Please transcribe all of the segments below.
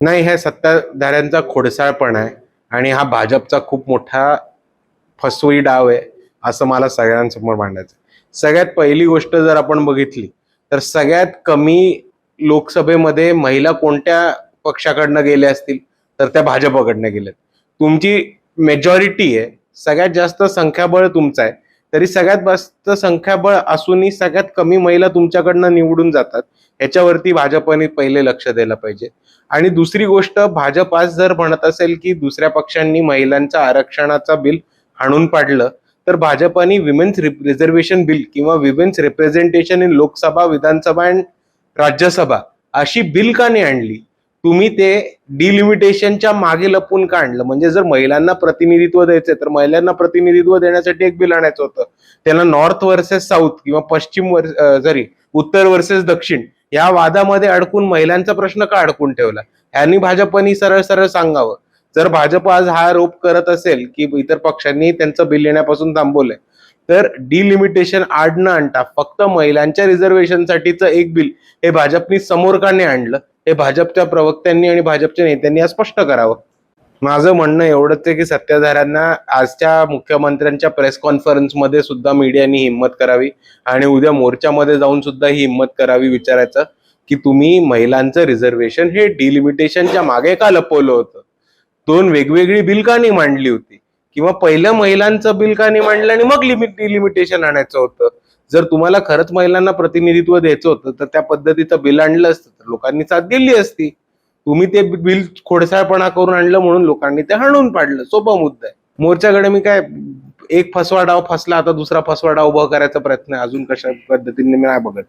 नाही, हे सत्ताधाऱ्यांचा खोडसाळपणा आहे आणि हा भाजपचा खूप मोठा फसवी डाव आहे असं मला सगळ्यांसमोर मांडायचं. सगळ्यात पहिली गोष्ट जर आपण बघितली तर सगळ्यात कमी लोकसभेमध्ये महिला कोणत्या पक्षाकडनं गेल्या असतील तर त्या भाजपकडनं गेल्यात. तुमची मेजॉरिटी आहे, सगळ्यात जास्त संख्याबळ तुमचं आहे, तरी सगळ्यात जास्त संख्याबळ असूनही सगळ्यात कमी महिला तुमच्याकडनं निवडून जातात. ह्याच्यावरती भाजपने पहिले लक्ष द्यायला पाहिजे. आणि दुसरी गोष्ट, भाजप आज जर म्हणत असेल की दुसऱ्या पक्षांनी महिलांच्या आरक्षणाचा बिल हाणून पाडलं, तर भाजपने विमेन्स रिझर्वेशन बिल किंवा women's representation in Lok Sabha, Vidhan Sabha and Rajya Sabha अशी बिल का नाही आणली? तुम्ही ते डिलिमिटेशनच्या मागे लपून का आणलं? म्हणजे जर महिलांना प्रतिनिधित्व द्यायचंय तर महिलांना प्रतिनिधित्व देण्यासाठी एक बिल आणायचं होतं. त्याला नॉर्थ वर्सेस साऊथ किंवा उत्तर वर्सेस दक्षिण या वादामध्ये अडकून महिलांचा प्रश्न का अडकून ठेवला? यांनी भाजपनी सरळ सरळ सांगावं. जर भाजप आज हा आरोप करत असेल की इतर पक्षांनी त्यांचं बिल येण्यापासून थांबवलंय, तर डिलिमिटेशन आड न आणता फक्त महिलांच्या रिझर्वेशनसाठीचं एक बिल हे भाजपनी समोर का नाही आणलं? हे भाजपच्या प्रवक्त्यांनी आणि भाजपच्या नेत्यांनी आज स्पष्ट करावं. माझं म्हणणं एवढंच आहे की सत्ताधाऱ्यांना आजच्या मुख्यमंत्र्यांच्या प्रेस कॉन्फरन्समध्ये सुद्धा मीडियानी हिंमत करावी आणि उद्या मोर्चामध्ये जाऊन सुद्धा ही हिंमत करावी विचारायचं की तुम्ही महिलांचं रिझर्वेशन हे डिलिमिटेशनच्या मागे का लपवलं होतं? दोन वेगवेगळी बिल का नाही मांडली होती? किंवा पहिलं महिलांचं बिल का नाही मांडलं आणि मग डिलिमिटेशन आणायचं होतं? जर तुम्हाला खरंच महिलांना प्रतिनिधित्व द्यायचं होतं तर त्या पद्धतीचं बिल आणलं असतं तर लोकांनी साथ दिली असती. तुम्ही ते बिल खोडसाळपणा करून आणलं म्हणून लोकांनी ते हाणून पाडलं. सोपा मुद्दा आहे. मोर्चाकडे मी काय, एक फसवा डाव फसला, आता दुसरा फसवा डाव उभा करायचा प्रयत्न अजून कशा पद्धतीने मी नाही बघत.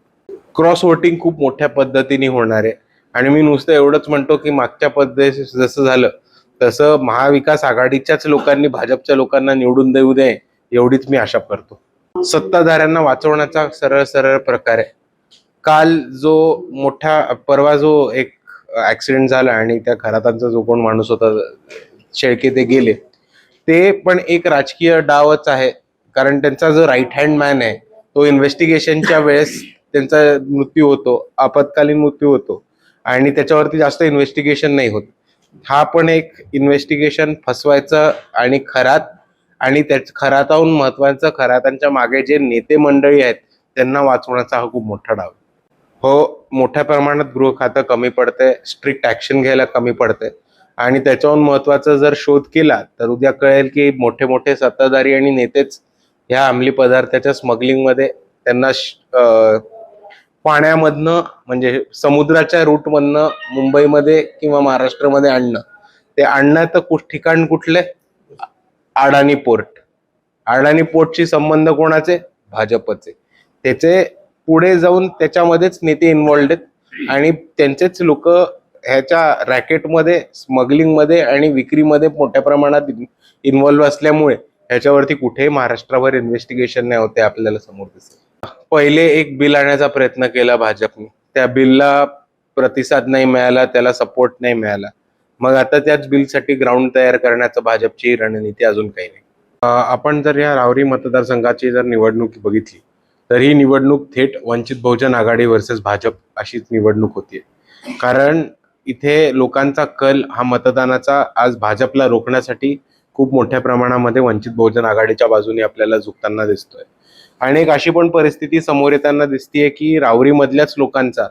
क्रॉस वोटिंग खूप मोठ्या पद्धतीने होणार आहे आणि मी नुसतं एवढंच म्हणतो की मागच्या पद्धती जसं झालं तसं महाविकास आघाडीच्याच लोकांनी भाजपच्या लोकांना निवडून देऊ दे एवढीच मी आशा करतो. सत्ताधाऱ्यांना वाचवण्याचा सरळ सरळ प्रकार आहे. काल परवा जो एक ऍक्सिडेंट झाला आणि त्या खरातांचा जो कोण माणूस होता शेळके ते गेले, ते पण एक राजकीय डावच आहे. कारण त्यांचा जो राईट हँड मॅन आहे तो इन्व्हेस्टिगेशनच्या वेळेस त्यांचा मृत्यू होतो, आपत्कालीन मृत्यू होतो आणि त्याच्यावरती जास्त इन्व्हेस्टिगेशन नाही होत. हा पण एक इन्व्हेस्टिगेशन फसवायचं आणि खराताहून महत्वाचं, खरातांच्या मागे जे नेते मंडळी आहेत त्यांना वाचवण्याचा हा खूप मोठा डाव. हो, मोठ्या प्रमाणात गृह खातं कमी पडतंय, स्ट्रिक्ट ऍक्शन घ्यायला कमी पडतंय आणि त्याच्याहून महत्वाचा जर शोध केला तर उद्या कळेल की मोठे मोठे सत्ताधारी आणि नेतेच ह्या अंमली पदार्थाच्या स्मगलिंगमध्ये त्यांना पाण्यामधनं म्हणजे समुद्राच्या रूटमधनं मुंबईमध्ये किंवा महाराष्ट्रामध्ये आणणं. ते आणण्याचं ठिकाण कुठले? अडाणी पोर्ट. अडाणी पोर्टशी संबंध कोणाचे? भाजपचे. त्याचे पुढे जाऊन त्याच्यामध्येच नेते इन्व्हॉल्ड आहेत आणि त्यांचेच लोक ह्याच्या रॅकेटमध्ये, स्मगलिंगमध्ये आणि विक्रीमध्ये मोठ्या प्रमाणात इन्व्हॉल्व्ह असल्यामुळे ह्याच्यावरती कुठेही महाराष्ट्रावर इन्व्हेस्टिगेशन नाही होते आपल्याला समोर दिसत. पहिले एक बिल आणण्याचा प्रयत्न केला भाजपने, त्या बिलला प्रतिसाद नाही मिळाला, त्याला सपोर्ट नाही मिळाला. मग आता त्याच बिलसाठी ग्राउंड तयार करण्याचं भाजपची रणनीती अजून काही नाही. आपण जर या रावरी मतदारसंघाची जर निवडणूक बघितली तर ही निवडणूक थेट वंचित बहुजन आघाडी वर्सेस भाजप अशीच निवडणूक होतीये. कारण इथे लोकांचा कल हा मतदानाचा आज भाजपला रोखण्यासाठी खूप मोठ्या प्रमाणामध्ये वंचित बहुजन आघाडीच्या बाजूने आपल्याला झुकताना दिसतोय. आणि एक अशी पण परिस्थिती समोर येताना दिसतीये की रावरी मधल्याच लोकांचा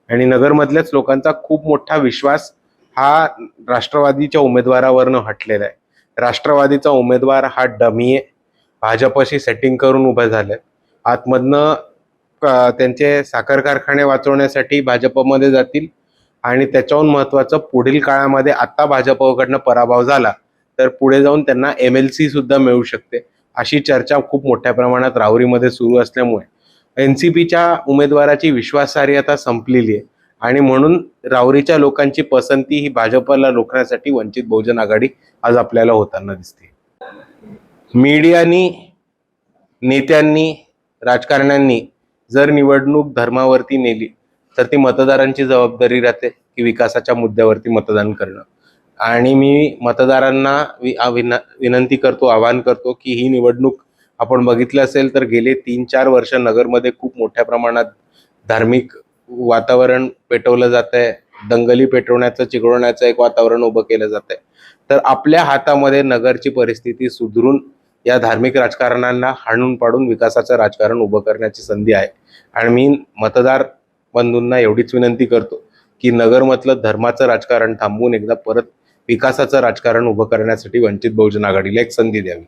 आणि नगर मधल्याच लोकांचा खूप मोठा विश्वास हा राष्ट्रवादीच्या उमेदवारावरनं हटलेला आहे. राष्ट्रवादीचा उमेदवार हा डमी आहे, भाजपशी सेटिंग करून उभा झालाय. आतमधनं त्यांचे साखर कारखाने वाचवण्यासाठी भाजपमध्ये जातील आणि त्याच्याहून महत्वाचं, पुढील काळामध्ये आता भाजपकडनं पराभव झाला तर पुढे जाऊन त्यांना MLC सुद्धा मिळू शकते अशी चर्चा खूप मोठ्या प्रमाणात राहुरीमध्ये सुरू असल्यामुळे NCPच्या उमेदवाराची विश्वासार्हता संपलेली आहे आणि म्हणून राहुरीच्या लोकांची पसंती ही भाजपला रोखण्यासाठी वंचित बहुजन आघाडी आज आपल्याला होताना दिसते. मीडियानी, नेत्यांनी, राजकारण्यांनी जर निवडणूक धर्मावरती नेली तर ती मतदारांची जबाबदारी राहते की विकासाच्या मुद्द्यावरती मतदान करणं. आणि मी मतदारांना विनंती करतो, आवाहन करतो की ही निवडणूक आपण बघितलं असेल तर गेले 3-4 वर्ष नगरमध्ये खूप मोठ्या प्रमाणात धार्मिक वातावरण पेटवलं जात आहे दंगली पेटवण्याचं चिघळवण्याचं एक वातावरण उभं केलं जात आहे. तर आपल्या हातामध्ये नगरची परिस्थिती सुधरून या धार्मिक राजकारणांना हाणून पाडून विकासाचं राजकारण उभं करण्याची संधी आहे. आणि मी मतदार बंधूंना एवढीच विनंती करतो की नगरमधलं धर्माचं राजकारण थांबवून एकदा परत विकासाचं राजकारण उभं करण्यासाठी वंचित बहुजन आघाडीला एक संधी द्यावी.